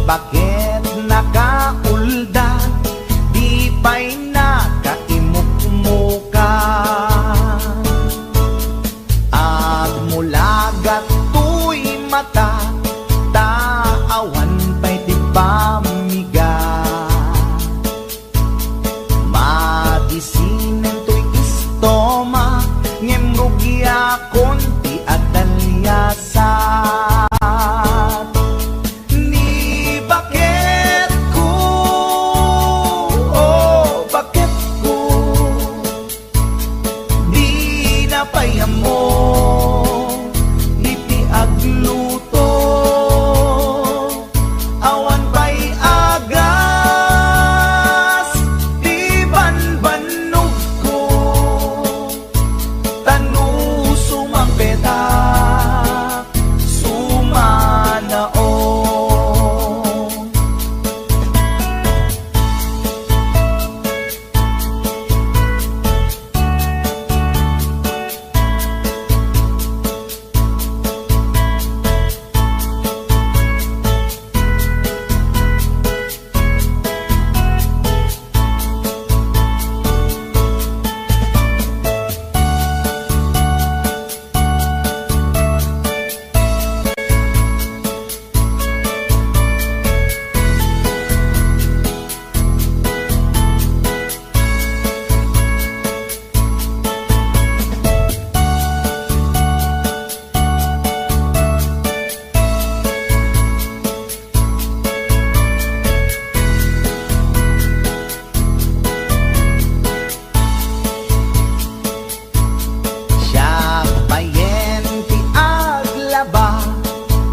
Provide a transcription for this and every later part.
bakit nakaulda, di pa'y nakaimukmuka. At mula gato'y mata, taawan pa'y di pamiga. Madisinen to'y istoma, ngemrugya konti at dalyasat. Ni bakit ko, oh bakit ko, di napayam mo, iti agluto, awan pa'y agas, di banbanog ko, tanu sumampeta, sumanao.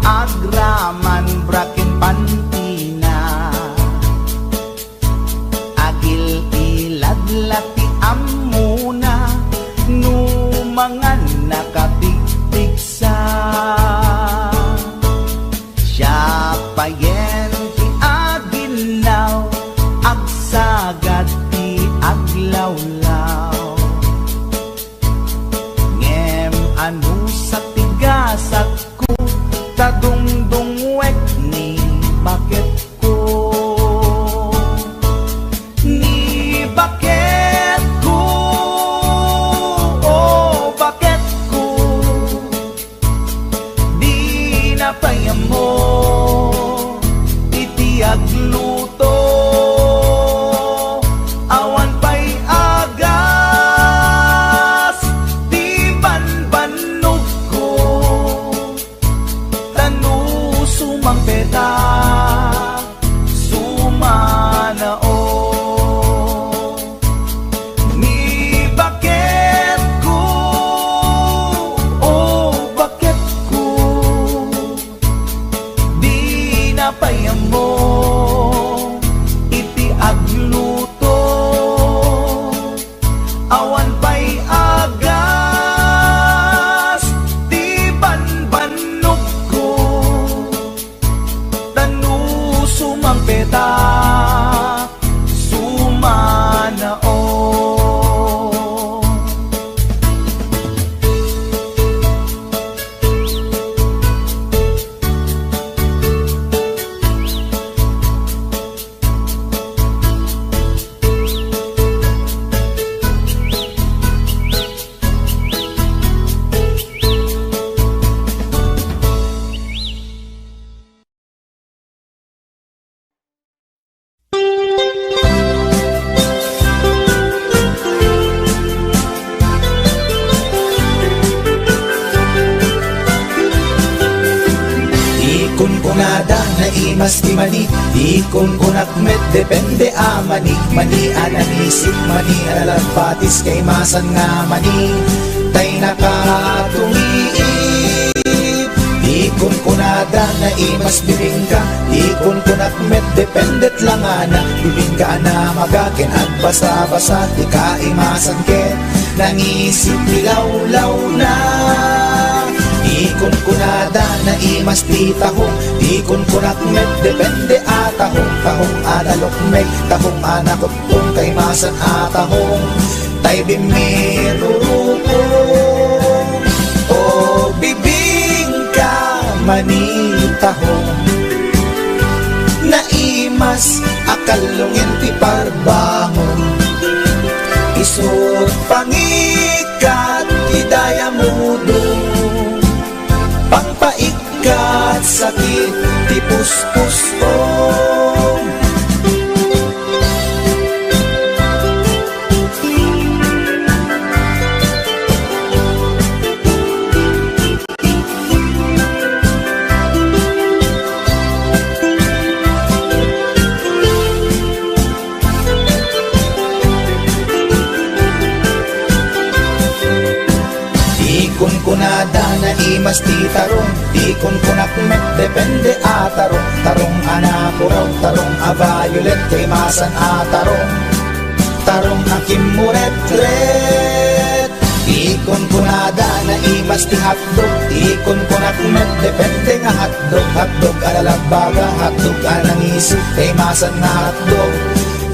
Agraman brakin pantina, agil iladlati amuna, numangan nakapigpigsa. Siya payen ti aginaw, agsagad ti aglawlaw. Ngem anu sa tigasat ko, tadungdungwek ni bakit ko, ni bakit ko, oh bakit ko, di napayam mo, iti agluto, awan pa'y agas, di banbanog ko, tanu sumampeta, sumanao. Ni bakit ko, oh bakit ko, di napayam mo, iti agluto, awan pa'y agas, di banbanog ko, tanu sumampeta, sumanao. Kunada na imas di mani, di kunkunak met depende a mani, mani ananisip, mani analagpatis kay masan nga mani, tay nakatumiip. Di kunkunada na imas bibingka, di kunkunak met dependet lang ana, bibingka na magakin at basa-basa, di ka imasan ken, nangisip dilawlaw na. Ikon kunada na imas ti tahong, ikon kunak met depende a tahong adalok meg, tahong anakot kung kay masan a tahong, tay bimirurupong, o bibing ka manitahong. imas akalungin ti parbangon. Isut pangikat idaya mudo, pangpaikat sakit ti puspusom. Kunada na imas ti tarong, ikon kunak met depende a tarong. Tarong anapuraw, tarong a violet, kay masan a tarong. Tarong akim muret-ret. Ikon kunada na imas ti hotdog, ikon kunak met depende nga hotdog. Hotdog alalabaga, hotdog anangisi, kay masan nga hotdog.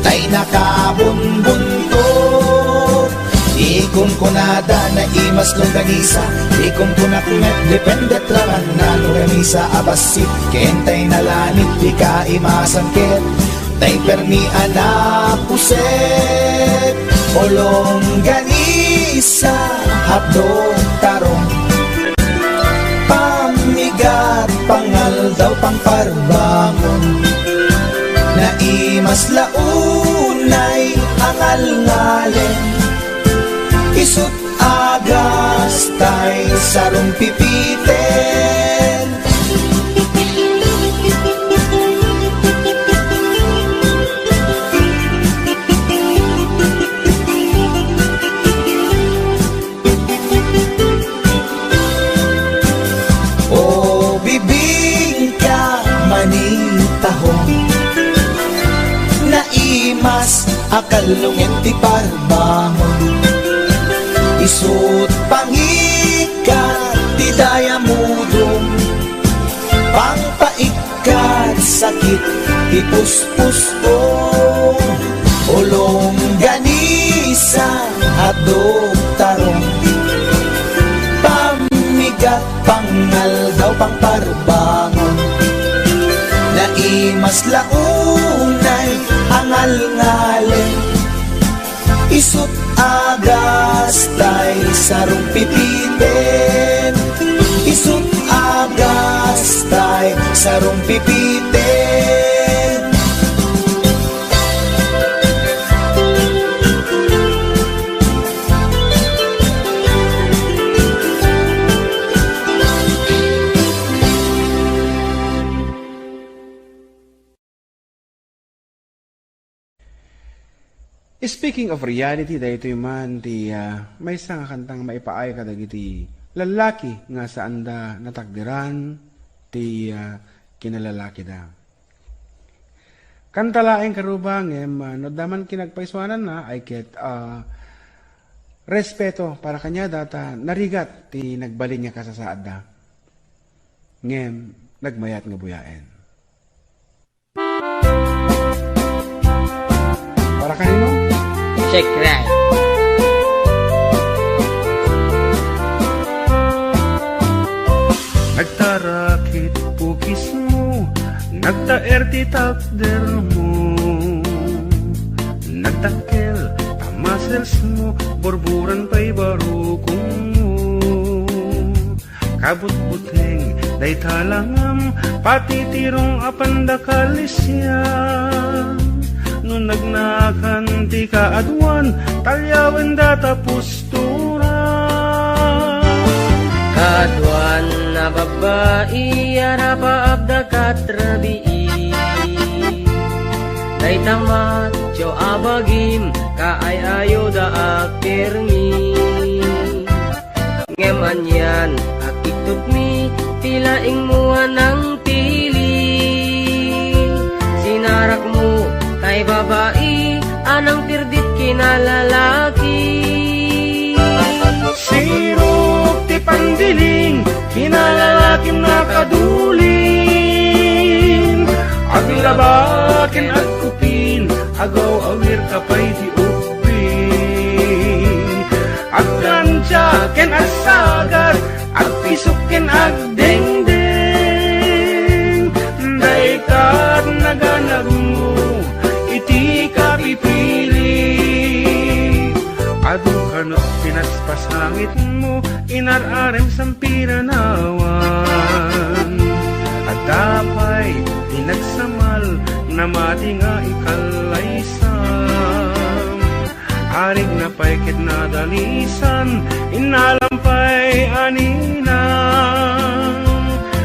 Tay nakabunbuntot. Ikon kunada na imas longganisa, ikon kunak met depende traman na longganisa abasit. Kentay na lanit, di ka imasan ket, tay permi anapuset. O longganisa, hotdog tarong, pamigat, pangal daw pangparbangon. Na imas launay, angal-ngalen, isut agas tay sarong pipiten. O bibing ka manitahong, naimas akalungin ti parbangon. Isut pangikat ti daya mudong, pangpaikat sakit ti puspusom. Olong ganisa hotdog tarong, pamigat pangal daw pangparbangon. Naimas launay angal-ngalen, isut agas tay sarong pipiten. Isut agas tay sarong pipiten. Speaking of reality, dahito man ti may isang kantang maipaay ka dagiti lalaki nga saan da natakdiran ti kinalalaki da. Kantalaeng karubang no daman kinagpaiswanan na ay ket respeto para kanya data narigat ti nagbalin niya kasasaad da. Ngem nagmayat nga buyaen. Para kanino? Shake right. Nagtarakit pukis mo, nagtaer ti takder mo, nagtakkel tamasels mo, borburan pa'y barukong mo. Kabut-buteng day talangam, pati tirong apandakalisya. Nung nagnakan ti kaadwan, talyawan data pustura. Kaadwan na babae, arapaab da katrabii. Day tamat, jo abagim, kaayayo da akirmi. Ngeman yan, akitut mi, tilaing mua ng tili. Sinarak mo, kay babae, anang pirdit kinalalaki. Sirok ti pandiling, kinalalaking nakadulin. Aglabakin at kupin, agaw awir kapay ti upin. Agkansyaken at sagar, agpisukin agdengdeng. Daikat naganag mo, pipili. Adu kanot pinaspasangit mo, inararem sampiranawan. At dapay pinagsamal na mati nga ikalaysam. Arig na paikit na dalisan, inalampay aninang.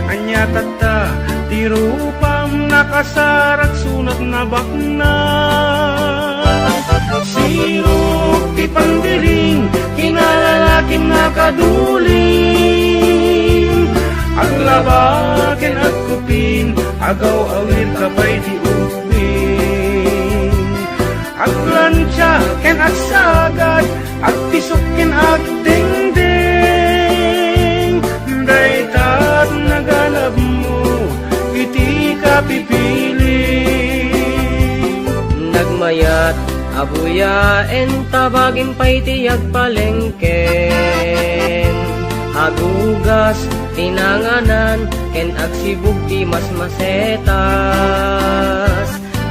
Anya tata, di rupam nakasarak sunat na bakna. Sirok ti pandiling, kinalalaking nakaduling. Aglabaken at kupin, agaw awir kapay di upin. Aglansya ken at sagad, at pisok ken at dingding. Daytat naganap mo, iti ka pipili. Nagmayat abuyaen tabagin pa'y tiyag palengken. Hagugas tinanganan ken agsibug di mas masetas.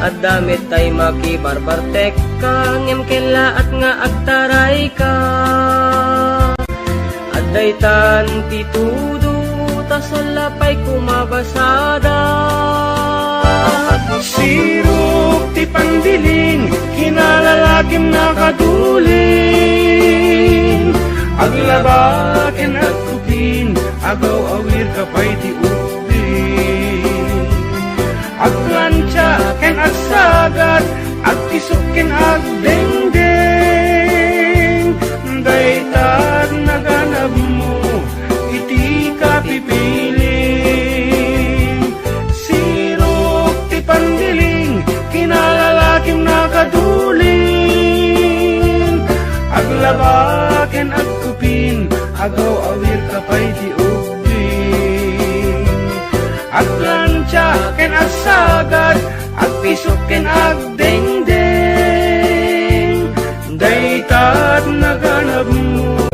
At damit tay makibarbartek ka ngem kela at nga agtaray ka. At daytan titudo tasalapay kumabasada. Sirok ti pandiling, kinalalakim nakaduling. Aglabaken at kupin, agaw awir kapay ti upin. Aglansya ken at sagad, at isok ken at dengdeng. Daytat naganap mo, iti ka pipiling. Sirok ti pandiling, kinalalakim nakaduling. Aglabaken at kupin, agaw awir kapay ti upin. Aglansya ken at sagad, at pisok ken at dengdeng. Daytat naganap mo,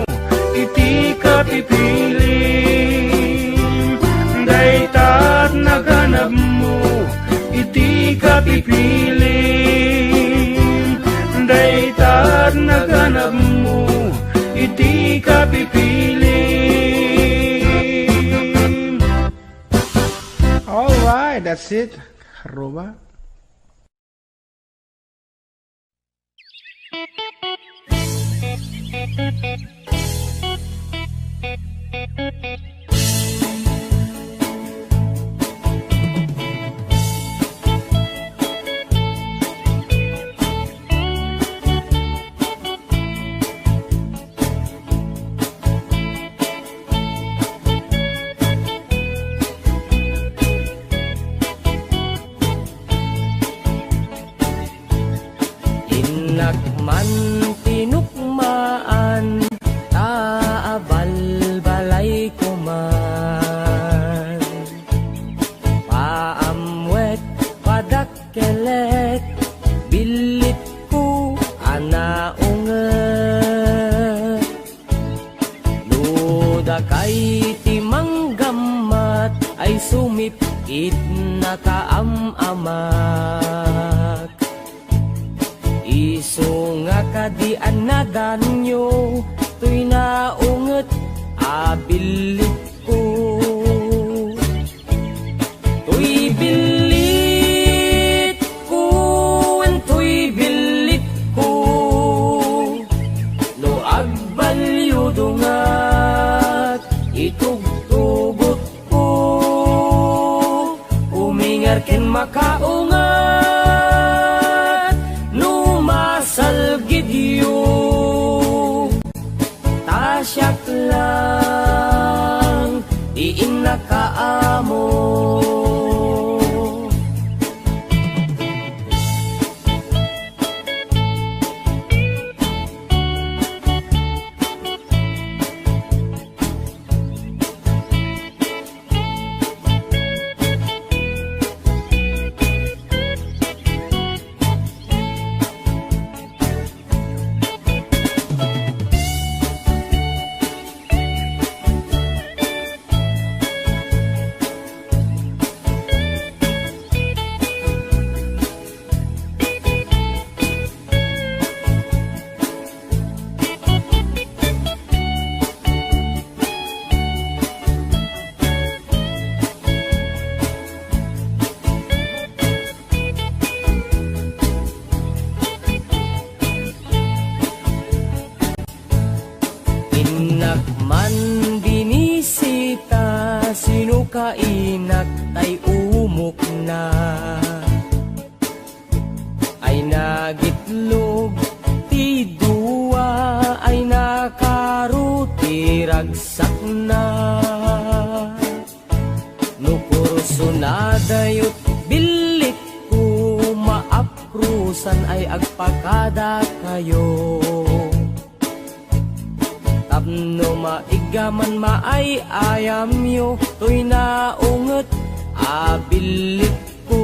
iti ka pipiling. Daytat naganap mo, iti ka pipiling. Daytat naganap mo, iti ka pipiling. Alright, that's it. Karuba. Inakman tinukmaan, taabal balay ko man. Paamwet padakkelet, bilit ko anaunget. Luda kay timanggamat, ay sumipit na kaamamak. Iso nga kadian na danyo, tuy naunget abilit ko. Tuy bilit ko, tuy bilit ko, no agbalyo dungat, itugtugot ko, umingar ken makaungat. Salgidyo tasyak lang diin nakaamo. na ay nagitlog, ti duwa ay nakaruti ragsak na. Nukurso na dayot bilik ko, maaprusan ay agpakada kayo. Tapno maigaman maay ayam yo, to'y naunget abilik ko.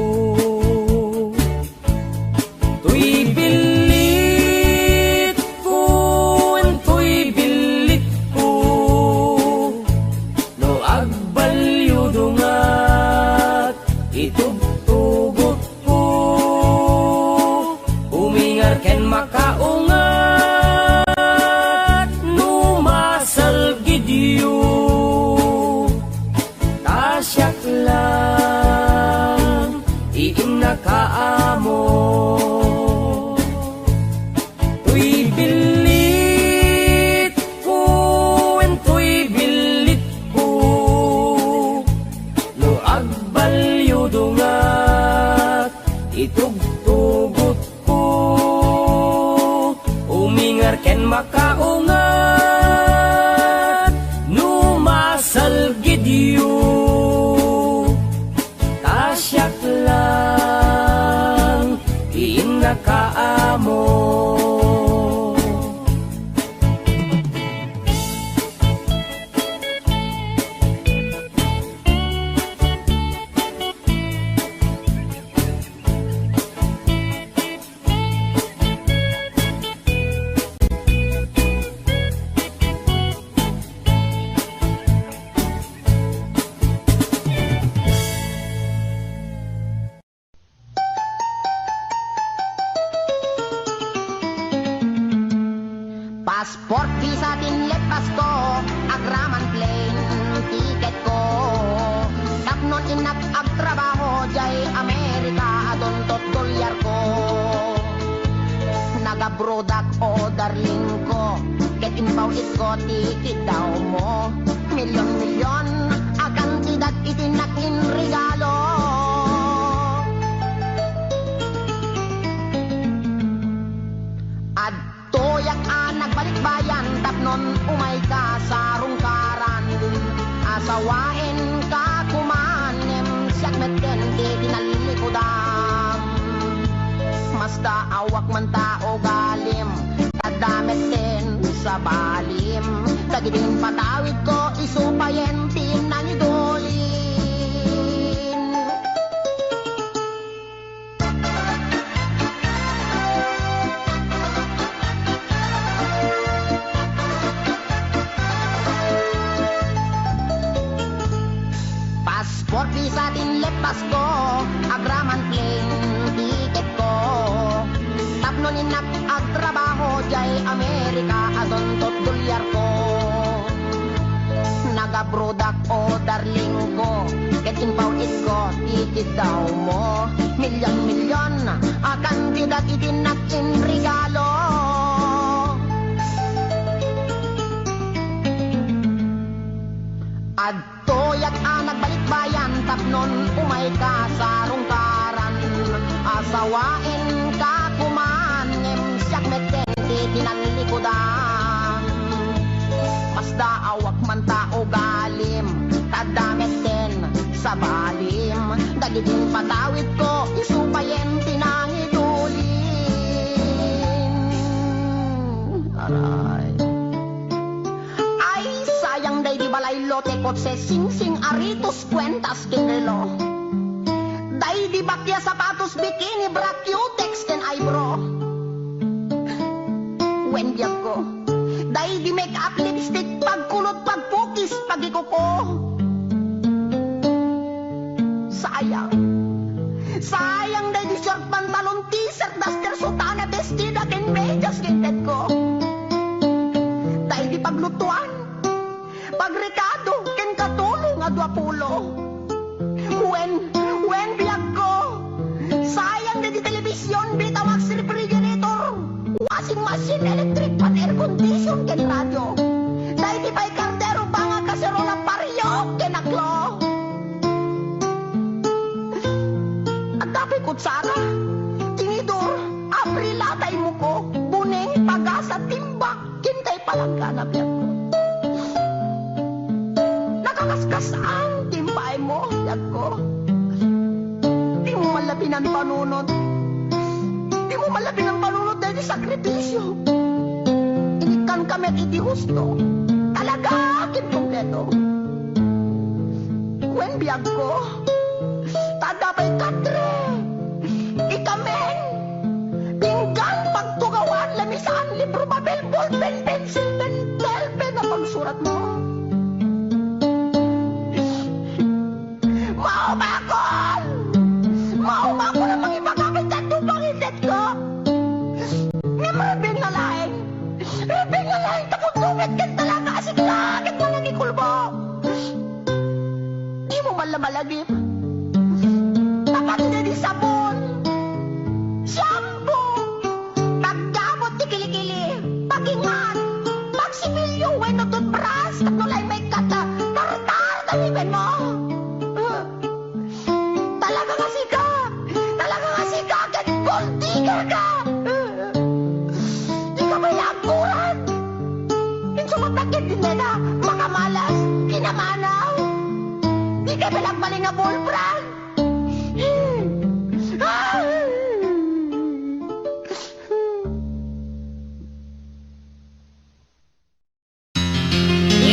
To'y bilit ko, to'y bilit ko, no agbalyo dungat itugtugot ko. Umingar ken makaungat, numasal gidyo, tasyak lang iim na kaamo. To'y bilit ko, to'y bilit ko, no agbalyo dungat itugtugot ko. Umingar ken makaungat, numasal gidyo, tasyak lang iim na kaamo. Passport, visa, tinlet, pasko, agraman plane, tiket ko. Tapnon inak agtrabaho, jay Amerika, adontot dolyar ko. Nagabrodak o darling ko, ket inpaw isko, tiket daw mo. Milyon-milyon, akan tidak itinak in regalo. Toyak nagbalik bayan, tapnon umay ka sa rungkaran. Asawain ka kumanem, siyak meten di tinalikodan. Masta awak man tao galim, tadamet din sa balim. Kagidin patawid ko, isupayen tinang idolin. Passport, visa, tinlet, pasko, agraman plane, tiket ko. Tapnon inak agtrabaho, jay Amerika, adontot dolyar ko. Nagabrodak o darling ko, ket inpaw isko, tiket daw mo. Milyon-milyon, akan tidak itinak in regalo. Toyak nagbalik bayan, tapnon umay ka sa rungkaran. Asawain ka kumanem, siyak meten di tinalikodan. Basta awak man tao galim, tadamet din sa balim. Dagidin patawid ko, isupayen tinang idulin. Aray. Sayang day di balay lote kotse sing-sing aritos kwentas kinelo. Day di bakya sapatos bikini bra cutex ken eyebrow. Wendiag ko. Day di make up lipstick pagkulot pagpukis pagikuko. Sayang. Sayang day di short pantalon t-shirt duster sutana bestida ken medyas gintet ko. Day di paglutuan pagrekado ken katulong nga 20. When biag ko. Sayang na di telebisyon, bitawag si refrigerator, washing machine, electric pan, air condition ken radyo. Dahil di pa'y kardero pa nga kaserola pariyo ken aklo. At dapay kutsara, tinidor, abrilatay mo ko, buning, pagasa, timbak, kintay palangga na biyak ko. Nakakaskas ang timbay mo, biyak ko. Di mo malabi ng panunod. Di mo malabi ng panunod dahil sakripisyo. Inikan kami at iti husto. Talaga, akin kompleto. When biyag ko, tadabay katre, ikamen, pinggan, pagtugawan, lamisan, libro, papel, ballpen, pencil, pen, pen, na pagsurat mo. Mauma ko na mga ipagkakit at tupang iset ko. Nga marabing na laing, tapos-tupit kan talaga, asigilagit mo nang ikulbo. Di mo malamalagip. Tapat na di sabon, shampoo, paggamot di kilikili, pagingan, pagsipilyo, weno toothbrush, katulay may kata, tartar, talibin mo. Talaga kasi ka, kahit gold digger ka. Di ka may akuran. Insumatakit din na, makamalas, kinamanaw. Di ka balagbaling na bullbrand.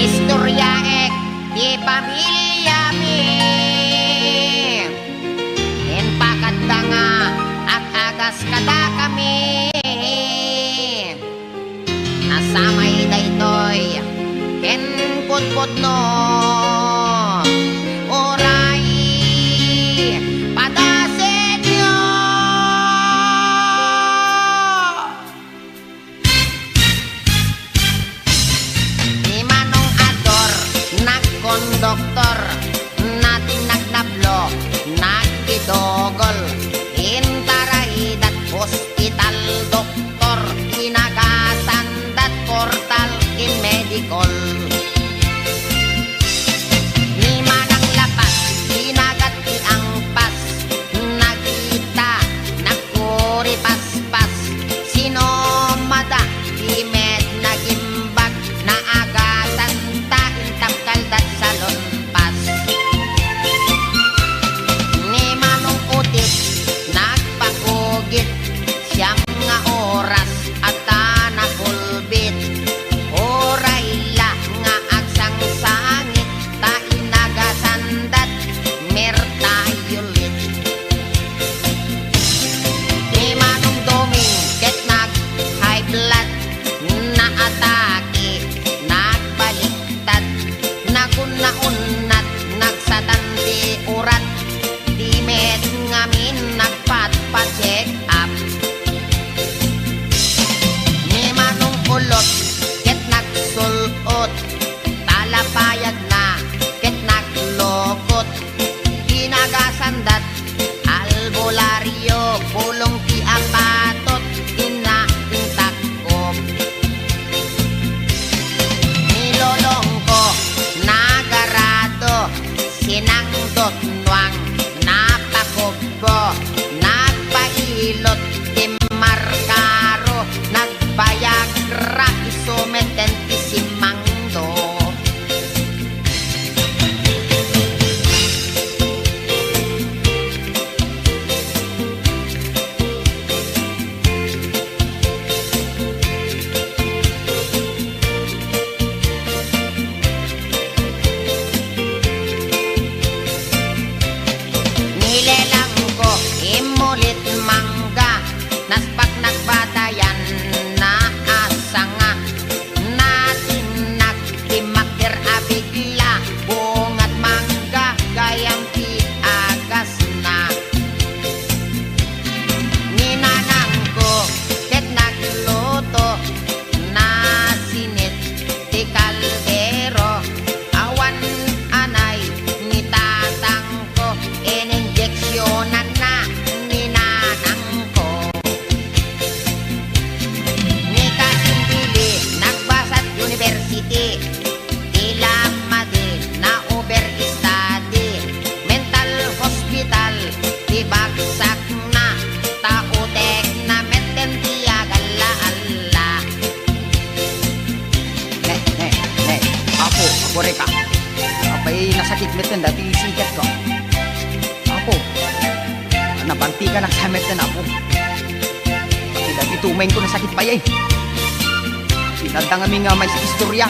Istoryaek di pamilya mi. En pakadda nga ag-agas kada kami. Nasamay daytoy ken putput no. Oray padasen nyo. Ni Manong Ador nagkondoktor, natin nagnablo, nagdidogol, intarahidat hospital doktor, inagasan dat portal in medical. bagsak na tautek na meten tiagala alla. Ne, apo reka. Apay nasakit meten dati sikat ko. Apo, nabanti ka na sa meten apo. Pati dati tumeng ko nasakit pa yay. Sinadang kami nga may istorya.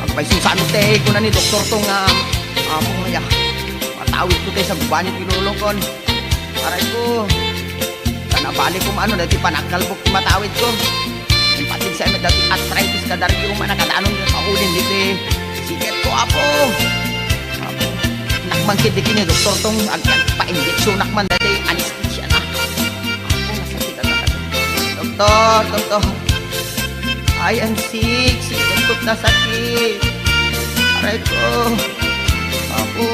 Agpay susanot ko na ni doktor tong apo nga. Matawid ko tayo sa gubanit pinulong kon. Aray ko, kanabali ko maano dati panagkalbok matawid ko. Yung patin sa emet dati arthritis ka dari yung manakadaanon yung kaulin dito siket ko apo. Nakmangkit di kini doktor tong agpa-injeksyon nakman dati anesthesia na. Apo nasakit na doktor. I am sick, siket ko't nasakit. Aray ko, apo.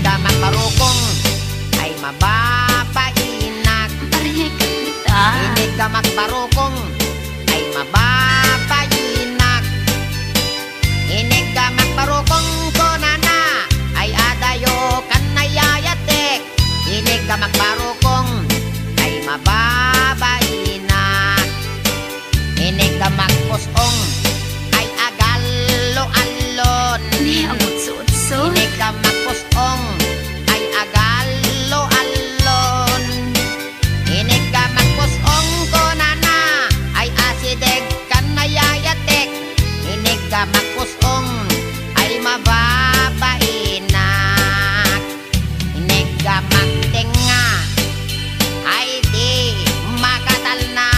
gamak parukong ay mababainak. Arihay ka kita. Inig gamak parukong ay mababainak. Inig gamak parukong konana ay adayo kanayayatek. Inig gamak parukong ay mababainak. Inig gamak pusong ay agalo-alon. Ni ang utso-utso. Inig gamak pusong ay agalo-alon. Inig gamak pusong konana ay asideg kanayayatek. Inig gamak pusong ay mababainak. Inig gamak tenga ay di makatalna.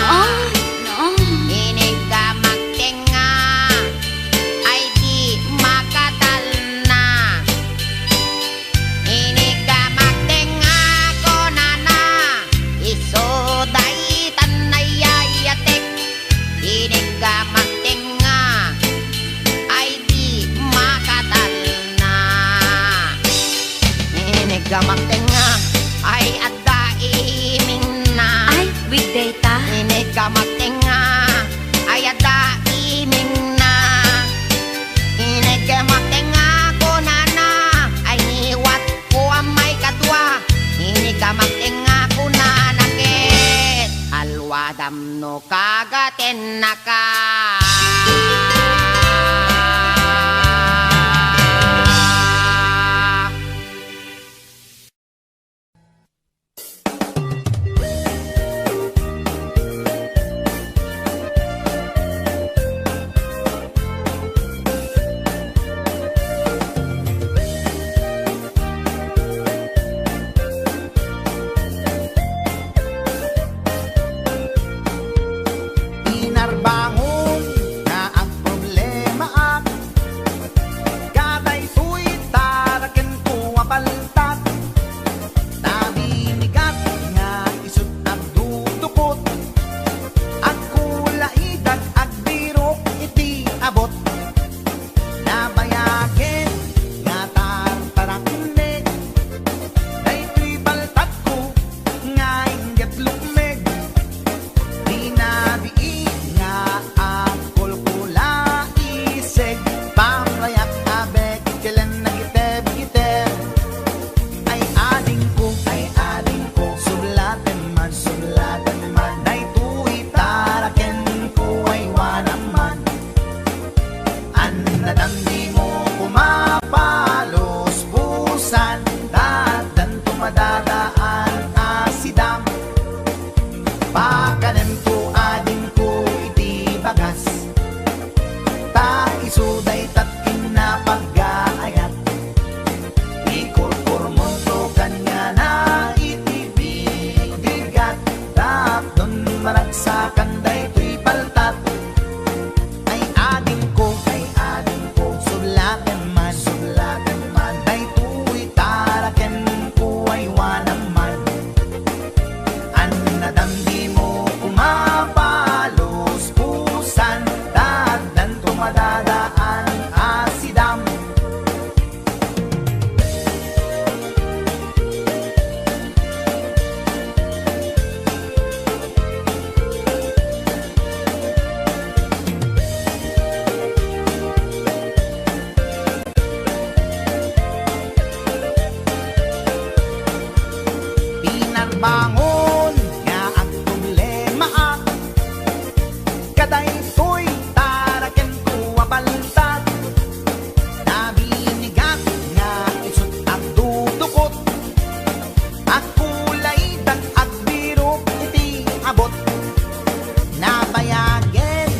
Oh, no. Inig gamak tenga ay di makatalna. Inig gamak tenga konana isoday tanayayatek. Inig gamak tenga ay di makatalna. Inig gamak tenga ay adda iming na. Ay, weekday ta. Inig gamak tenga ay adda iming na. Inig gamak tenga kunana ay niwat ko ang may kadwa. Inig gamak tenga kunana ket alwadam no kagaten naka. Inarbangon nga ang problema at katay tuy taraken ko apaltat. Tabinigat nga isut ang dudukot at kulaidag at birok iti abot. Nabayagen nga tartarakne daytoy baltat ko nga inget lukmeg. Dinabii nga ang kulkula iseg pamrayak abek kailan nagiteb-giteb. Ay ading ko sublatan man daytoy taraken ko ay wanaman. Annadamdi mo kumapalos busan dadan tumadadaan asidam. Pakanem ko ading ko iti bagas ta isuday tatkin na pag-aayat. Ikurkur monto kanya na iti bigat tapdon maragsakan daytoy paltat. Ay ading ko sublatan man daytoy taraken ko ay wanaman. Annadamdi mo kumapalos pusan dadan tumadadaan asidam. Pinarbangon nga ang problema at kaday to'y taraken ko abaltat. Nabinigat nga isut ang dudukot at kulaidag at birok iti abot. Nabayagen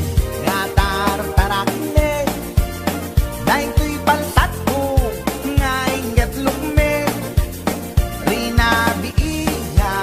nga tartarakne daytoy baltat ko nga inget lukme. Rinabii nga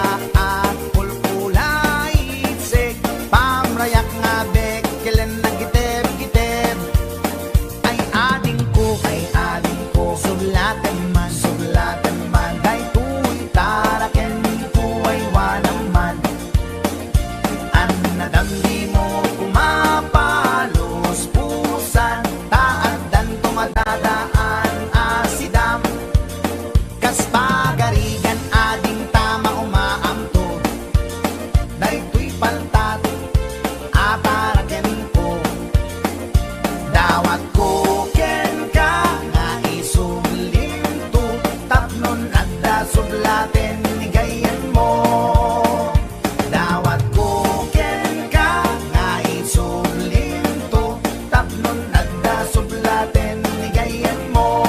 kas pagarigan ading tama umaamto daytoy paltat ataraken ko dawat ko ken ka nga isulinto tapnon adda sublaten ni gayen mo dawat ko ken ka nga isulinto tapnon adda sublaten ni gayen mo.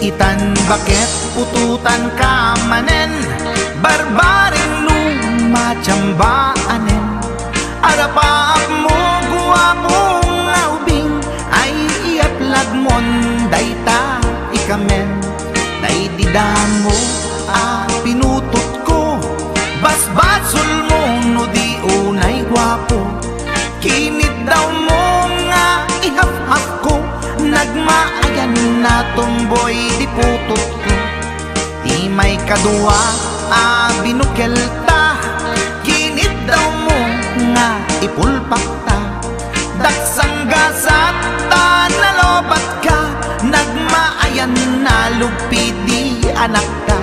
Itan bakit pututan ka manen barbaring lumachambaanen arapaap mo guwapong aubing ay iaplag mon dayta ikamen naididam mo pinutot ko basbasul mo no di unay guwapo kinit daw mo nga ihap-hap ko nagmaayan na tomboy di putot ko di may kadua binukelta kinit daw mo nga ipulpak ta daksang gasat ta nalobat ka nagmaayan na lugpi di anak ka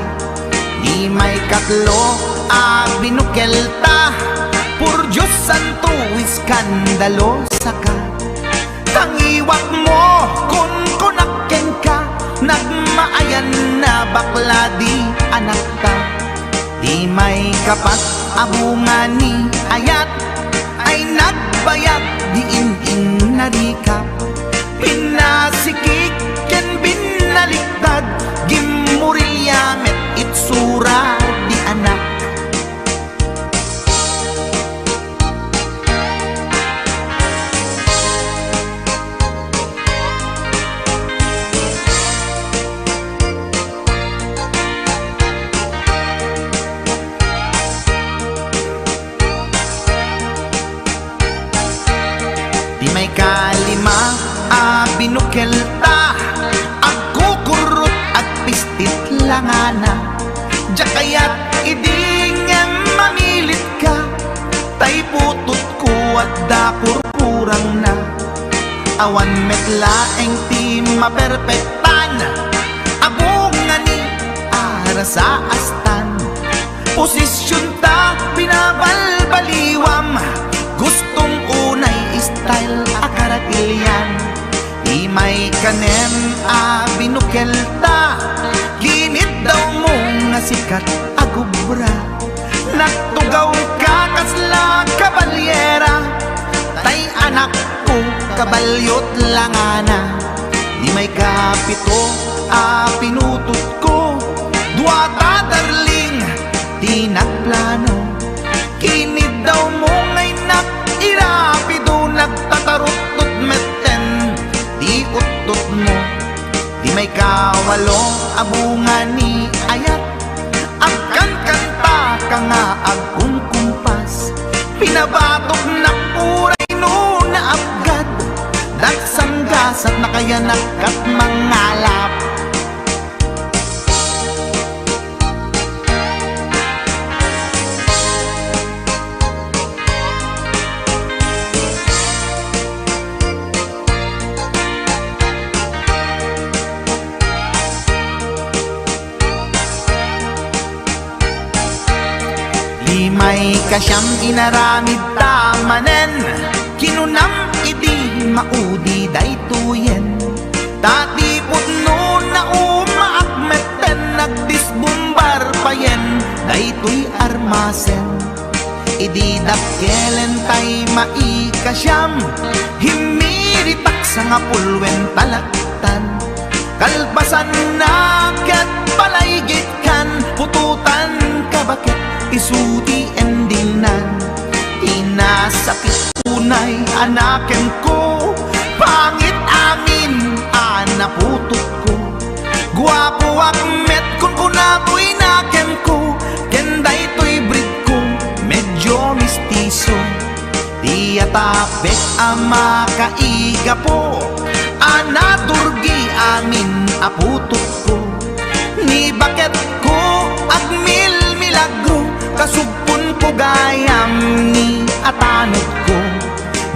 di may katlo binukelta pur Diyos santo iskandalosa ka tangiwak mo kun kunaken ka nagmaayan na bakla di anak ka di may kapat abungan ni ayat ay nagbayat di in narikap pinasikik ken binaliktad gimmurilyamet itsura di anak. May kalima binukelta agkukurot at pistit langana jakayat idingem mamilit ka tay putot ko at dakurkurang na awan metlaeng ti maperpektan abungan ni ara sa astan posisyon ta binabalbaliwam gustong unay style akaratilyan di may kanem binukelta ginit daw mo nga sikat agubra nagtugaw ka kasla kabalyera tay anak ko kabalyot langana di may kapito pinutot ko duwata darling di nagplano kinit daw mo ngay irapido nagtatarot-tot meten di utot mo di may kawalo abungan ni ayat agkan kanta ka nga agkung kumpas pinabatok na puray no na abgad daksang gasat na kaya nakat mangalap. May kasyam inaramid tamanen kinunam idi maudi daytoyen tati putno na umaakmeten nagdisbumbar payen daytoy armasen idi dakkelen tay maikasyam himiritak sa nga pulwen talaktan kalpasan na ket palaygit kan pututan kabakit isuti endingnan inasakit unay anaken ko pangit amin anaputot akmet kun kunaboy naken ko, ken daytoy breed ko medyo mistiso. Di atapek ama kaiga po, anaturgi amin aputok ko. Ni baket ko at milagro, kasugpon ko gayam ni atanod ko.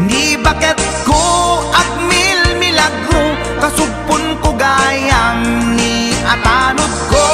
Ni baket ko at milagro, kasugpon ko gayam ni atanod ko.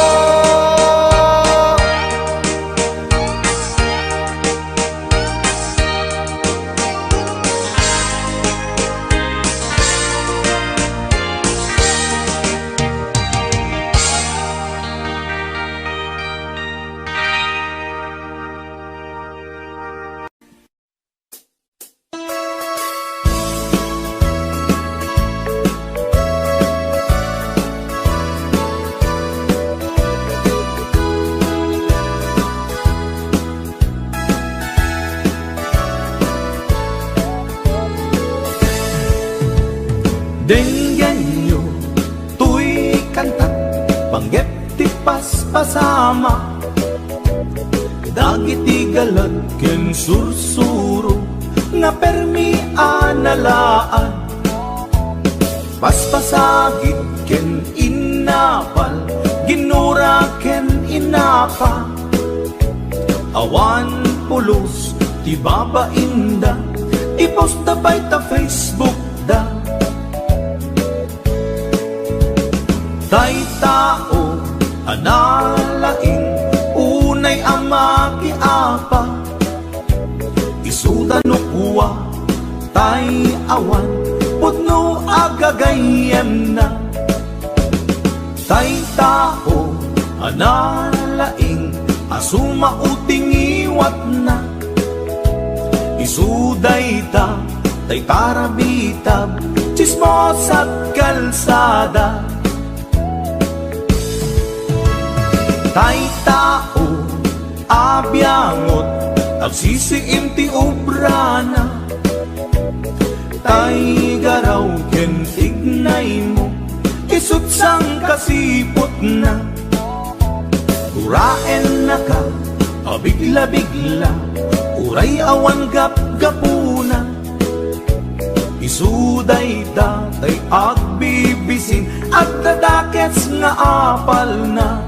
Denggan nyo, tuy kanta, panggep ti paspasama, dagiti galad ken sursuro, nga permi analaan. Paspasagit ken inapal, ginura ken inapa, awan pulos ti babainda, ipost na bay ta Facebook da. Tay tao analaing, unay ama kiapa, isuda no kuwa tay awan, putno agagayem na. Tay tao analaing, asuma uting iwat na, isuday ta tay tarabitab, chismos at kalsada. Tay tao abyangot, agsisiim ti obrana, tay garaw ken tignay mo, isut sang kasipot na. Uraen na ka, abigla-bigla, uray awan gap-gapuna, isuday datay agbibisin, at dadakets nga apal na.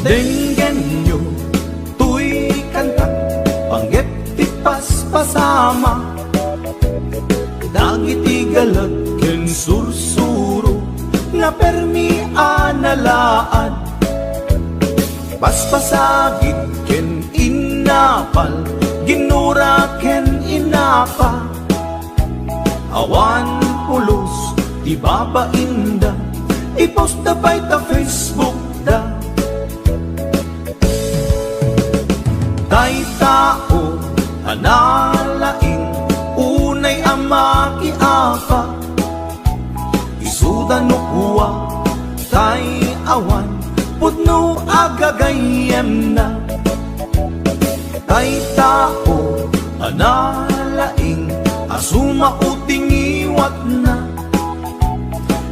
Denggan nyo, tuy kanta, panggep ti paspasama, dagiti galad ken sursuro, nga permi analaan. Paspasagit ken inapal, ginura ken inapa, awan pulos ti babainda, ipost na bay ta Facebook da. Tay tao analaing, unay ama kiapa, isuda no kuwa tay awan, putno agagayem na. Tay tao analaing, asuma uting iwat na,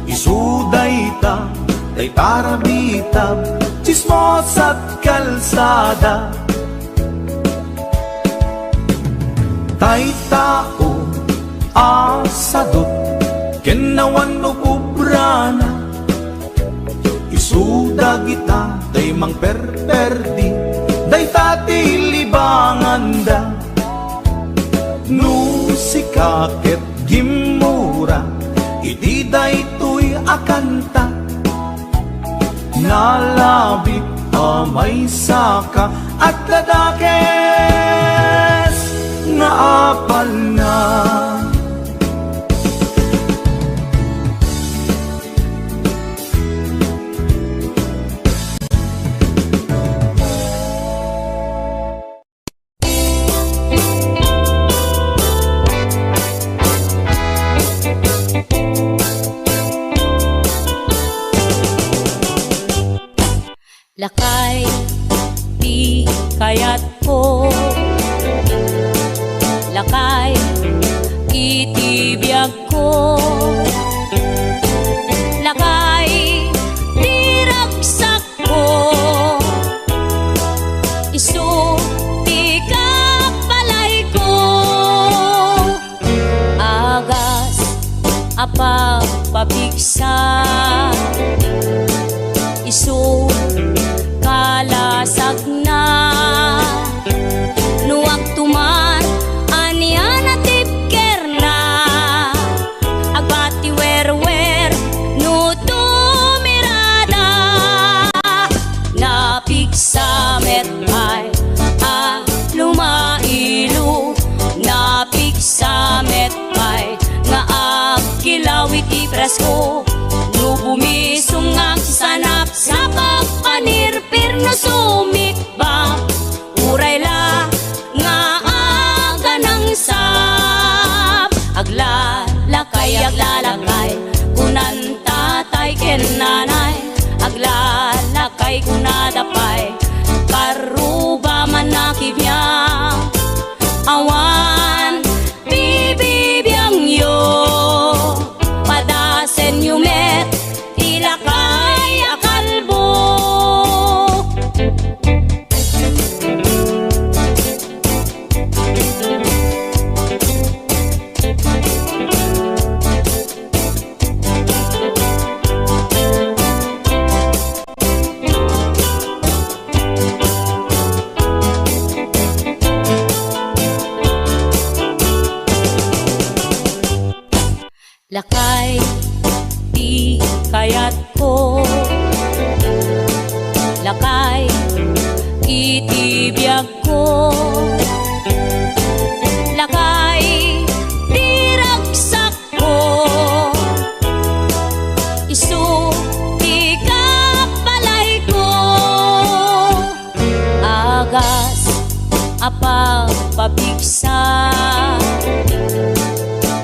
isuday ta tay tarabitab, chismos at kalsada. Tay tao asadot, kenawan no kubrana, isuda kita tay mang perperdi, day tati libanganda. No sikaket gimura, iti day tuy akanta, nalabit amay saka at ladakes na apal na. apa pabigsa isu kalasag na nuwag tuman aniya na tipker na agbati wer no tumirada napigsa metay lumailu napigsa metay nga agkilawit ipresko no bumisungag sanap sa pagpanirpir no sumikba uray la nga aga ng sap aglalakay kunan tatay ken nanay aglalakay kunadapay karuba man nakibya awan bibibiyang yo padasen yumet ilakay akalbo lakay di kayat ko lakay itibiyag ko lakay di ragsak ko isu di kapalay ko agas apa pabigsa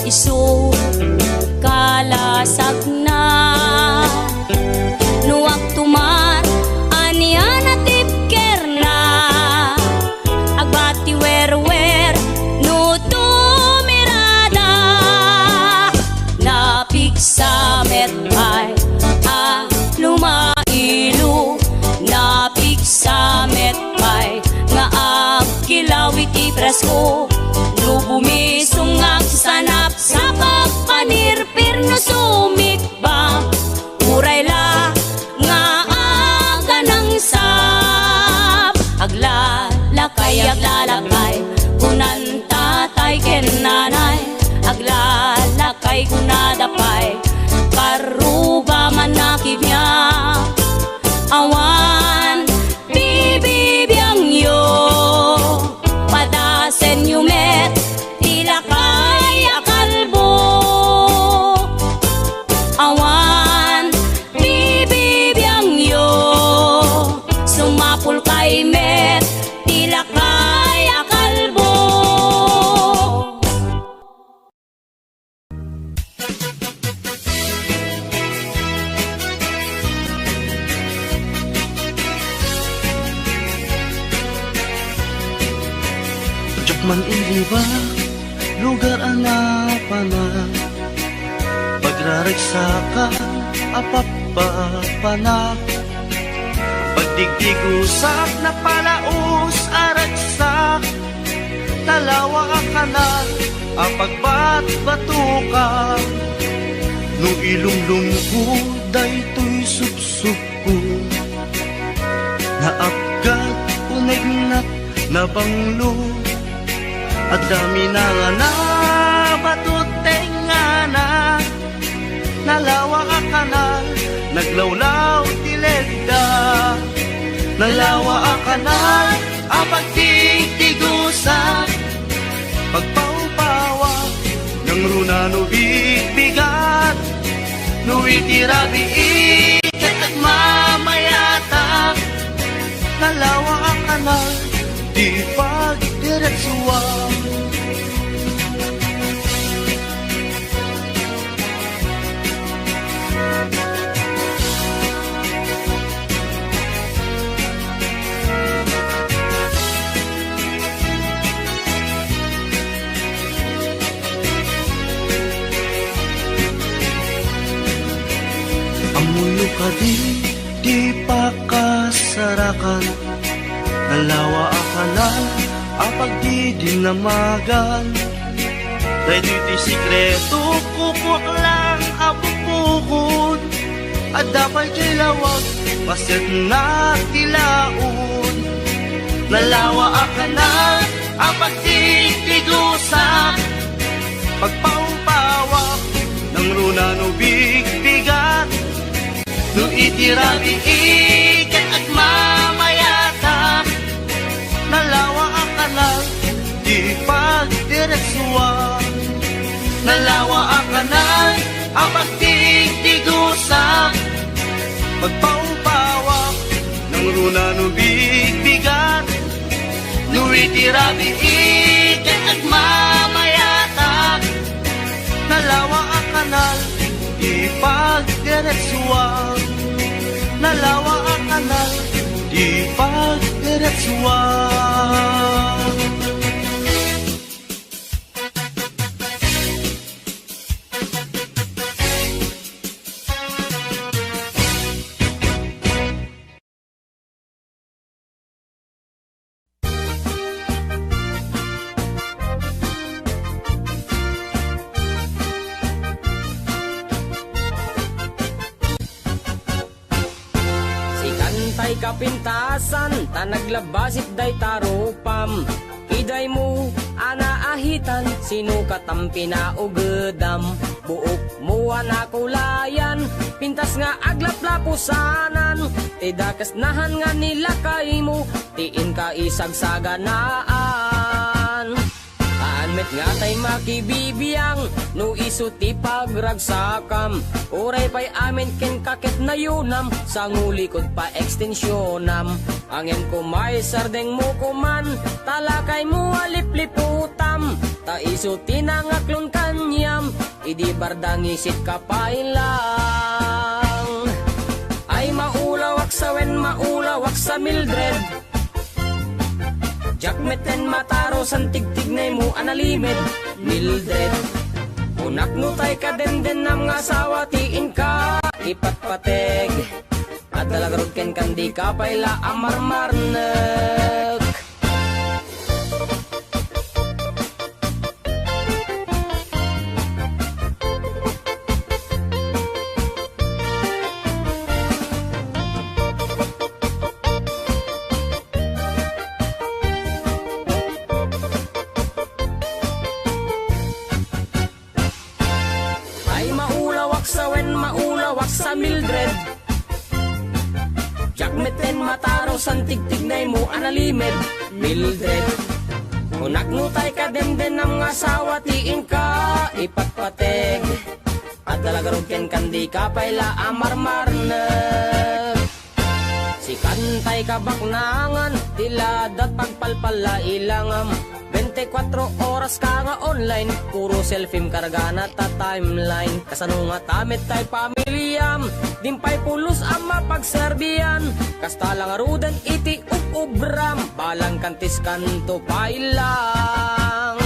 isu kalasag na nuwag tuman aniya na tipker na agbati wer no tumirada napigsa metay lumailu napigsa metay nga agkilawit ipresko no bumisungag sanap sa pagpanirpir no sumikba uray la nga aga ng sap aglalakay kunan tatay ken nanay aglalakay kunadapay karuba man nakibya awan bibibiyang yo padasen yumet ilakay akalbo awan bibibiyang yo sumapul kay met ilakay akalbo. Man iliba, lugar anapana pagraragsakan, apapapanak pagdigdigusak na palaus aragsak talawa kanal, apagbat-batukan no ilumlumko daytoy supsuko naapgat unegnat na banglo at dami na nga na batuteng nga na nalawa ka kanal naglawlaw tilegda nalawa ka kanal apagtigtigusa pagpaupawa ng runa no bigbigat no itirabi ikat mamayata nalawa ka kanal di pagdiretsuan amuyo ka di pa kasarakan nalawa akalan apag di dinamagan ready ti sikreto, kukwak lang apupukod. At dapat kilawag, pasit na tilaon. Nalawa ka na, ang pagtitigusa, pagpaumpawak ng runa no bigbigat. No itirabi ikat at mamayata, nalawa ang kanal, di pagdiretsuan. Nalawa ang kanal, ang pagtitigusa, pagpaumpawak ng runa no bigbigat. No itirabi ikat at mamayata, nalawa ang kanal, di pagdiretsuan. Nalawa ang kanal, di pagdiretsuan. Tay kapintasan, ta naglabasit day tarupam. Iday mo, anaahitan, sino katampi na ugedam. Buok mo anakulayan, pintas nga aglaplapusanan. Tidakas nahan nga nila kay mo, tiin ka isagsaganaan. Anmet nga tay makibibiyang, no iso ti pagragsakam. Uray pa'y amin ken kakit na yunam, sa ngulikod pa ekstensyonam. Angin ko may sardeng mo kuman, talakay mo alipliputam. Ta iso tinangaklon kanyam, idi bardang isit kapailang. Ay maulawak sa wen, maulawak sa Mildred. Jakmeten mataro san tigtignay mo analimed, Mildred. Unak no tay ka den nam nga asawa tiin ka ipatpateg. At dalagarod ken kandi ka payla amarmarnek. Sa Mildred, jakmeten mataro san tigtignay mo analimed, Mildred. Unak nutay ka den nam nga asawa tiin ka ipatpateg. At dalagarod ken kandi ka payla amarmarnek. Si kantay ka baknangan, tiladat pagpalpala ilangam. 24 oras ka nga online, puro selfie karga na ta timeline. Kasano nga tamit tay pamilyam, dimpay pulos ang mapagserbiyan. Kasta lang arudan iti ubram, balang kantis kanto pailang.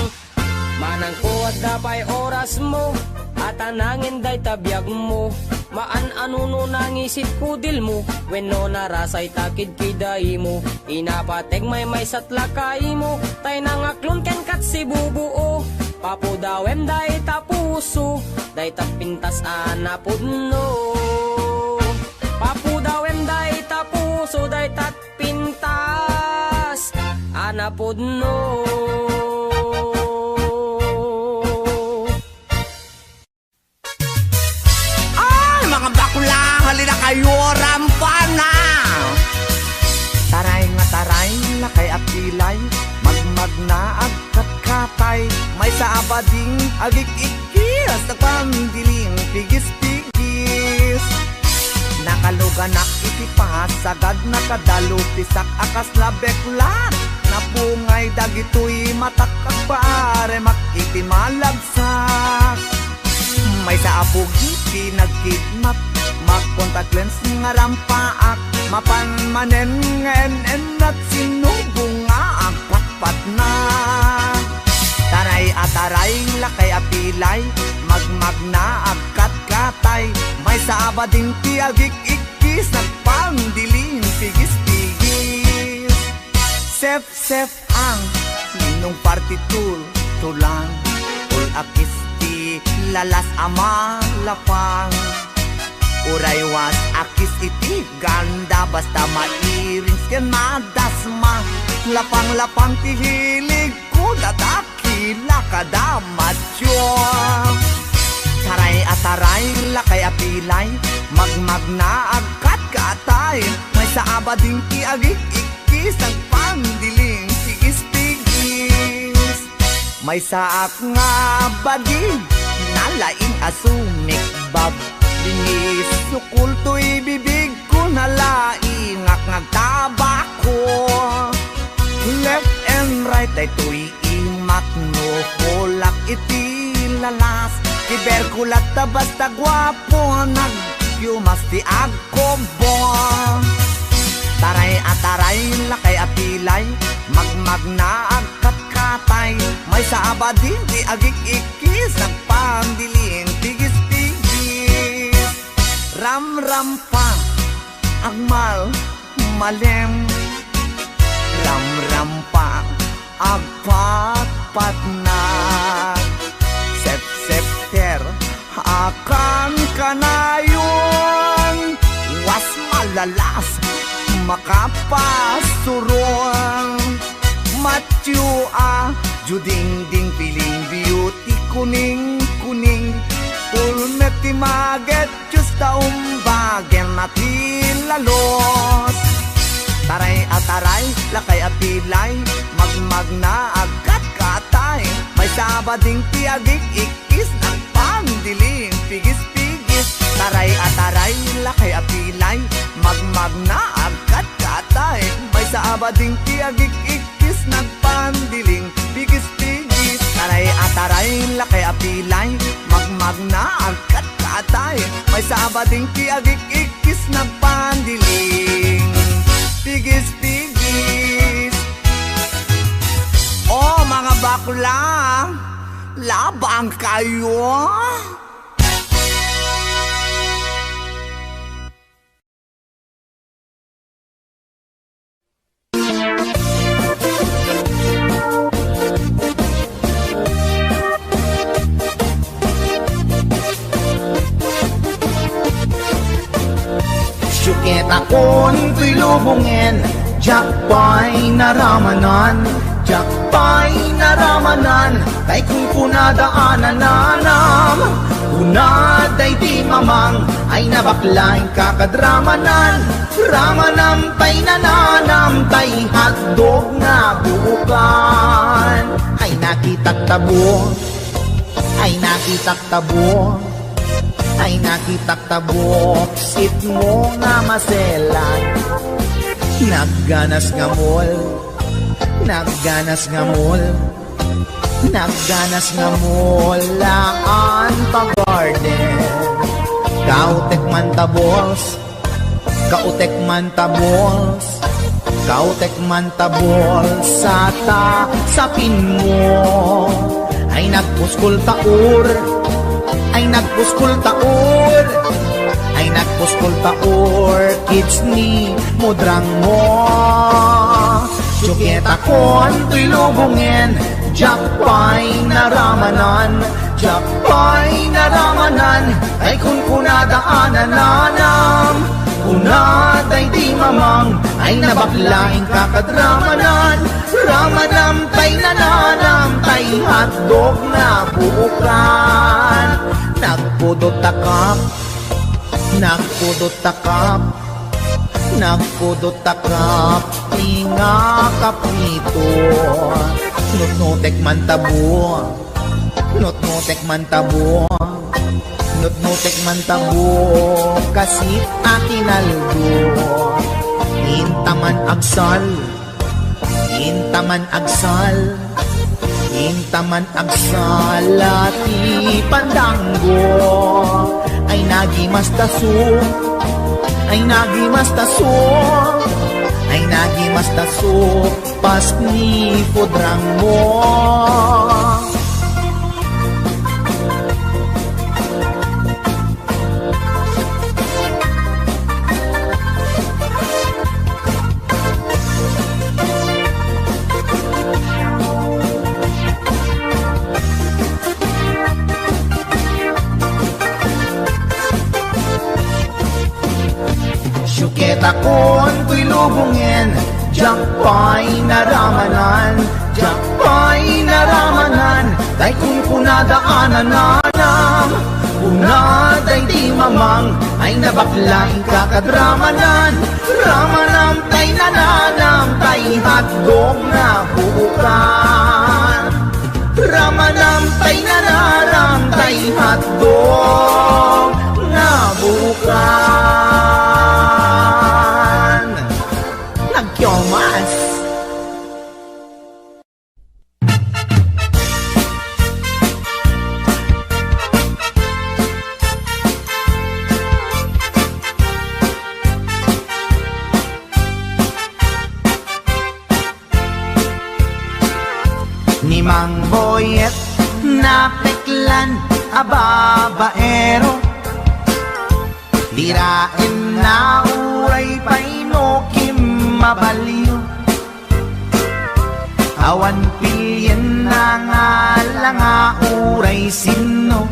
Manang ko at dapay oras mo, at anangin day tabiyag mo. Maan anuno nangisit kudil mo, wenno narasay takid kiday mo. Inapateg may satlakay mo, tay nangaklon ken kat si bubuo. Papudawem day tapuso, day tapintas anapudno. Papudawem day tapuso, day tapintas anapudno. Halina kayo, rampana! Taray nga taray, lakay at pilay, magmag na agkat-katay, may sa abading agik-ikis, nagpandiling pigis-pigis. Nakaluganak itipas, sagad nakadalo, pisak akas labeklat, napungay dagitoy matakak paare, makitimalagsak. May sa abugi, pinagkidnap, mag-contact lens nga rampaak, mapanmanen en at sinubong nga agpatpat na. Taray at taray, lakay apilay, magmag na agkat-katay, may sa abading tiagik-ikis, nagpangdiling pigis-pigis. Sef ang ninong partitur, tulang, akis ti lalas amalapang. Uraywas akis iti ganda basta mairins ken madasma. Lapang-lapang ti hilig ko dadakila kada macho. Taray ataray lakay apilay magmag na agkat katay. May saaba ding ti agik ikis ang pandiling tigis-tigis. May saak nga badi nalaing asumik bab. Linis sukul to'y bibig ko nalaing ak nagtabako. Left and right ay to'y imak no kulak iti lalas. Kiberkulat ta basta gwapo nagyumas ti agkombo. Taray ataray lakay apilay magmag na agkat-katay. May saaba din ti agik ikis nagpandiling tigis-tigis. Ram-ram pa agmal malem. Ram-ram pa agpat-pat na. Sep-septer akan kanayon. Was malalas makapasuron. Matyua juding-ding piling beauty kuning-kuning. Pulmet ti maget justa umbagen mati lalos. Taray ataray lakay apilay magmag na agkat katay. May sabading ti agik ikis ng pandiling pigis-pigis. Taray ataray lakay apilay magmag na agkat katay. May sabading ti agik ikis ng pandiling pigis-pigis. Taray ataray lakay apilay magmag na agkat katay. May sabading ti agik ikis ng pandiling pigis-pigis. Oh mga bakla, labang kayo. Syuket akon to'y lubungin, jakpay naramanan, jakpay naramanan, kay kung kunadaanan nanam. Kunaday di mamang, ay nabaklaing kakadramanan, ramanam tay nananam, tay hotdog na buukan. Ay nakitak tabo, ay nakitak tabo, ay nakitak tabok, sit mo nga maselan. Nagganas nga mol, nagganas nga mol, nagganas nga mol, laan pa garden. Kautek man tabols, kautek man tabols, kautek man tabols, sapin mo. Ay nagpuskol taur, ay nagpuskol taur, ay nagpuskol taur, kids ni mudrang mo. Syuket akon to'y lubungin, jakpay naramanan, jakpay naramanan, ay kung kunadaanan nanam. Kunaday di mamang, ay nabaklaing kakadramanan, ramanam tay nananam, tay hotdog na buukan. Nagpudot takap, nagpudot takap, nagpudot takap, tinga kaprito. Nutnutek man tabo, nutnutek man tabo, nutnutek man tabo, kasit akinaldo. Intaman agsal, intaman agsal, intaman agsal, ati pandanggo. Ay nagimas taso, ay nagimas taso, ay nagimas taso, pas ni pudrang mo. Ket akon ko'y lubungin, diyak pa'y naramanan, diyak pa'y naramanan, day kung kunadaanan nanam, kunaday di mamang, ay nabaklay kakadramanan, ramanam tay nananam, tay hatdog na bukan. Ramanam tay nanaram, tay hatdog na bukan. Nagkyomas. Ni Mang Boyet na peklan ababaero, tirain na uray painokim mabaliw, awan pilyen na nga langa uray sino,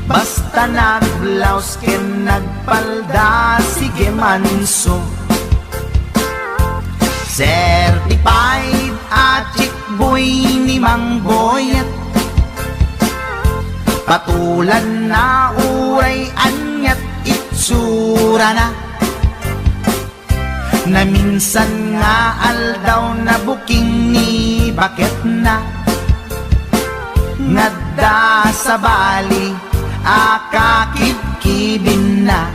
basta nagblaus ken nagpalda sige manso. Certified at chickboy ni Mang Boyet, patulan na uray anyat itsura na, na minsan nga aldaw na buking ni bakit na, ngadda sa bali akakibkibin na.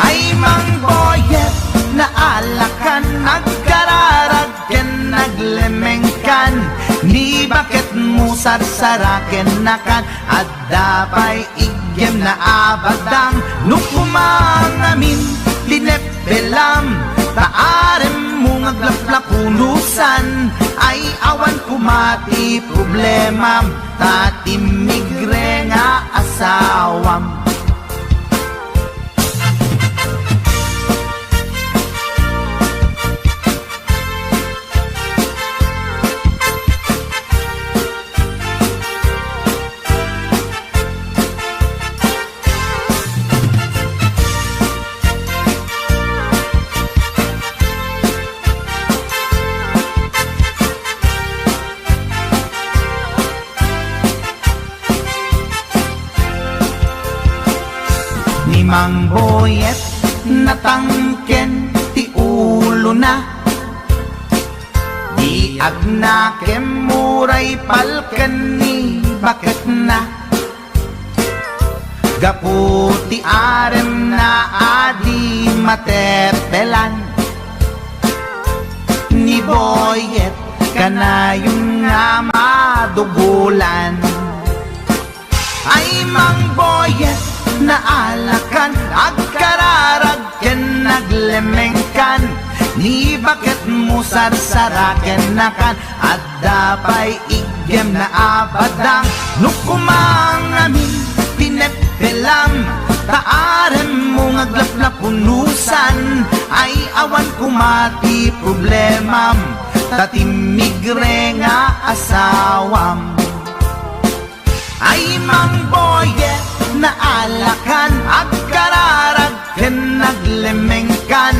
Ay Mang Boyet, naalakan, nagkararag ken naglemengkan, ni bakit mo sarsaraken nakan, at dapay igyem na abadang, nukumangamin linepelam, taarem mo ngaglaplapunusan, ay awan kumati problemam, tatimigre nga asawam. Mang Boyet natangken ti ulo na, di agnakem muray palken ni bakit na, gaputi arem na adi matepelan, ni Boyet kanayong nga madugulan. Ay Mang Boyet, naalakan, agkararag ken naglemengkan, ni bakit mo sarsaraken nakan, at dapay igyem na abadang, nukumangamin pinepelam, taarem mo ngaglaplapunusan, ay awan kumati problemam, tatimigre nga asawam. Ay Mang Boyet, naalakan, agkararag ken naglemengkan,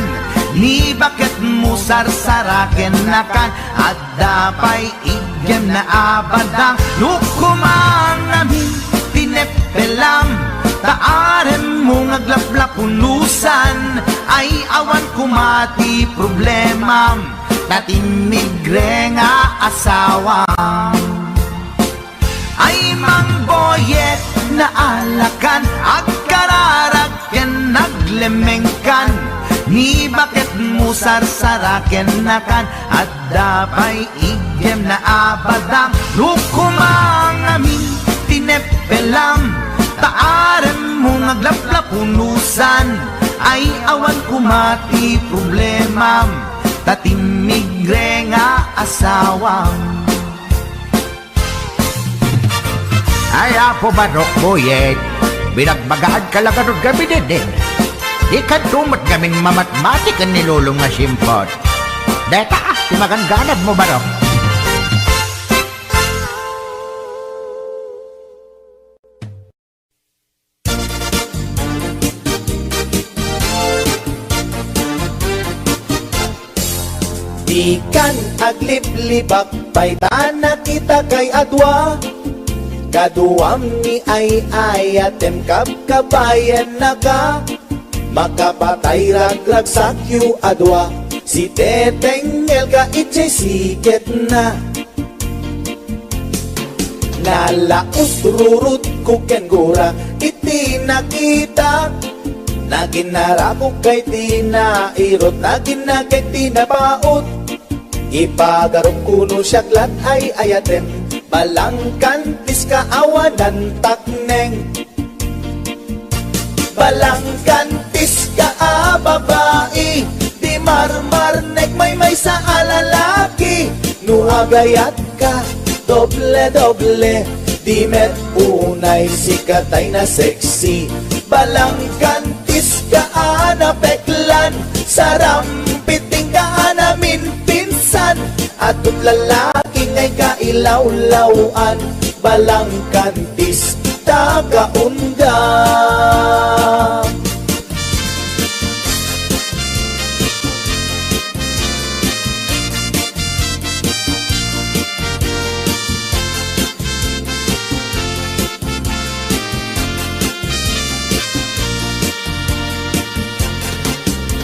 ni bakit mo sarsaraken nakan, at dapay igyem na abadang, nukumangamin pinepelam, taarem mo ngaglaplapunusan, ay awan kumati problemam, tatimigre nga asawam. Ay Mang Boyet, naalakan, agkararag ken naglemengkan, ni bakit mo sarsaraken nakan, at dapay igyem na abadang, nukumangamin tinepelam, taarem mo ngaglaplapunusan, ay awan kumati problemam, tatimigre nga asawam. Ay apo Manok Boyet, binagbagaan ka lang anong gabi din. Di ka tumat gaming mamatmatikan ni Lulong nga simpot. Deta, timaganganad mo Manok. Ikan agliblibak paitana kita kay adwa. Kaduam ni ay ayatem kabayan na ka. Makapatay raglag sakyu adwa. Si Teteng Elga itchay siket na. Nalaos rurut kuken gura iti nakita. Naginarako kay tinairot, naginagay tinapaot. Ipagarong kuno siyaglat ay ayatem, balangkantis kaawanan takneng. Balangkantis ka babae, di marmarnek may sa alalaki. Nuagayat ka, doble-doble, di met unay sikatay na sexy. Balangkantis ka peklan, sarampiting ka namin pinsan. Atut lalaki ngay kailaw-lawan, balangkantis tagaunda.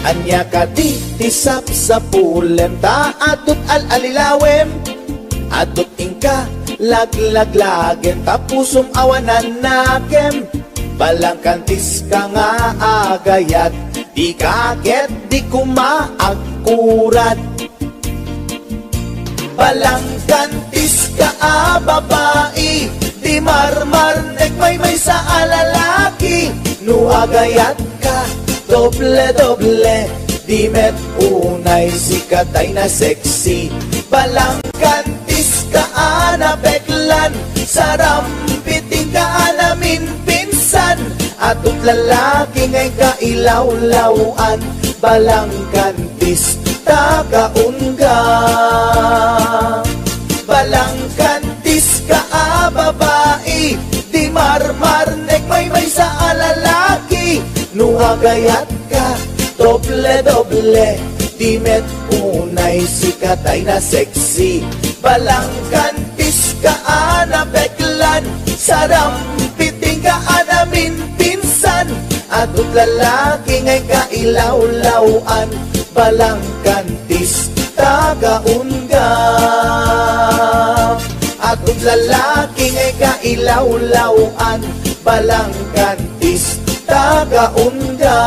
Anya ka di tisap sa pulem, ta adut al-alilawem. Adut ingka laglaglagem, tapusum awanan nakem. Balangkantis ka nga agayat, di kaget di kumaagkurat. Balangkantis ka babae, di marmarnek may sa alalaki. Nuagayat ka, doble-doble, di met unay sikatay na sexy. Balangkantis ka peklan, sarampiting ka namin pinsan. Atut lalaki ngay kailaw-lawan, balangkantis tagaunga. Balangkantis ka babae, di marmarnek may sa alalaki. Nuagayat ka, doble-doble, di met unay sikatay na sexy. Balangkantis ka peklan, sarampiting ka namin pinsan. Atut lalaki ngay kailaw-lawan, balangkantis tagaunga. Atut lalaki ngay kailaw-lawan, balangkantis tagaunga.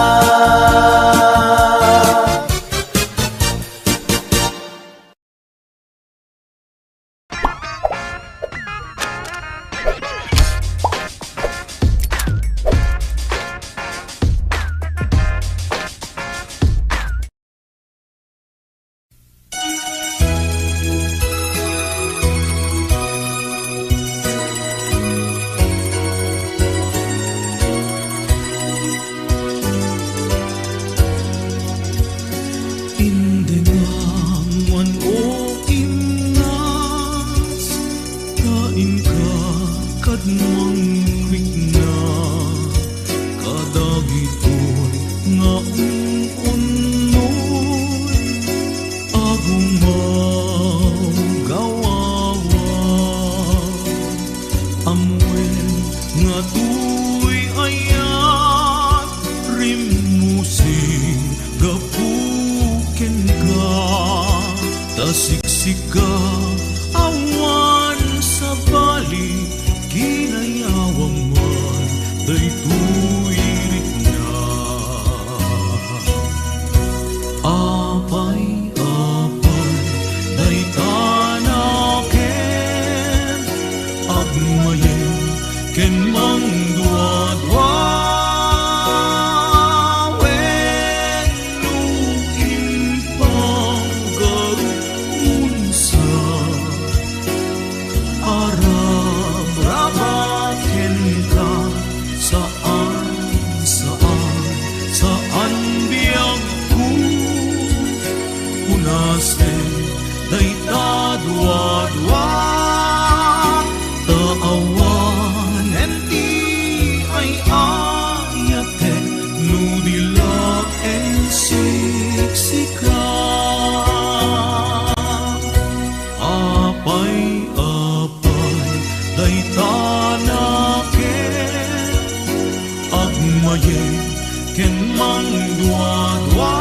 Siksika awan sa bali, kinayawang man daytoy na. Apay-apay day tanaken, agmayen ken mangduadwa. Day tadwa-dwa, taawan enti ay ayate, nudilak en siksikan. daytanaken agmaye ken mang dua-dua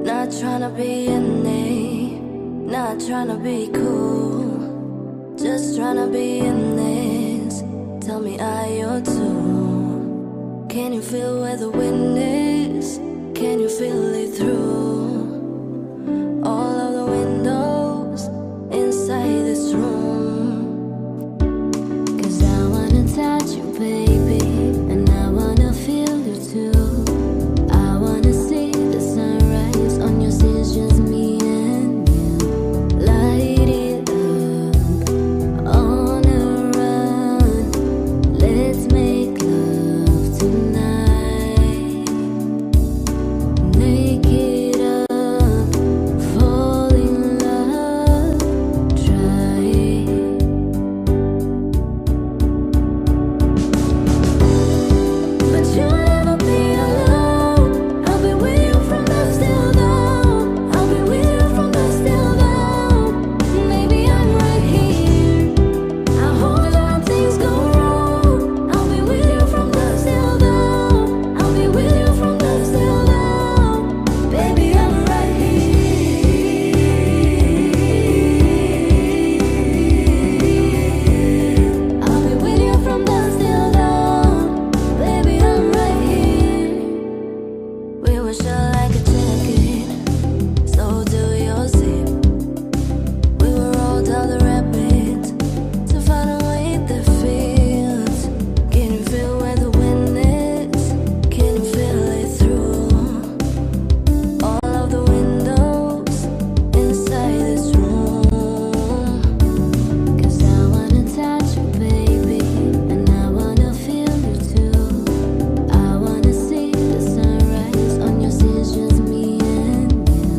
Not tryna be innate, not tryna be cool, just tryna be in this. Tell me, are you too? Can you feel where the wind is? Can you feel it through all of the windows inside this room? 'Cause I wanna touch you, baby, and I wanna feel you too. I wanna see the sunrise on your skin, just me and you. Light it up on a run. Let's make love tonight. Make it up, fall in love, try it. But you'll never be alone. I'll be with you from dusk till dawn. I'll be with you from dusk till dawn. Maybe I'm right here. I hold it when things go wrong. I'll be with you from dusk till dawn. I'll be with you from dusk till dawn. Baby, I'm right here. I'll be with you from dusk till dawn. Baby, I'm right here. We were shut like a jacket, so do your zip. We were all down the rapids to find a way that feels. Can you feel where the wind is? Can you feel it through all of the windows inside this room? 'Cause I wanna touch you, baby, and I wanna feel you too. I wanna see the sunrise on your skin, just me and you.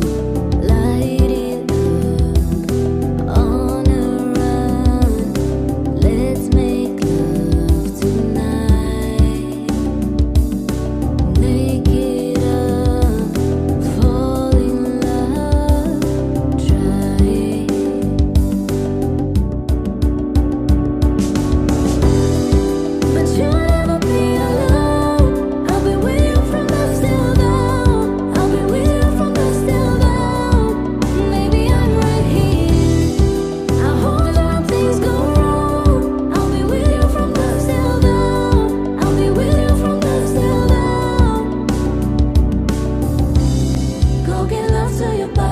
Light it up on a run. Let's make love tonight. Make it up, fall in love, try it. But you'll never be alone. I'll be with you from dusk till dawn. I'll be with you from dusk till dawn. Maybe I'm right here. I hold it when things go wrong. I'll be with you from dusk till dawn. I'll be with you from dusk till dawn. Go get love to your body.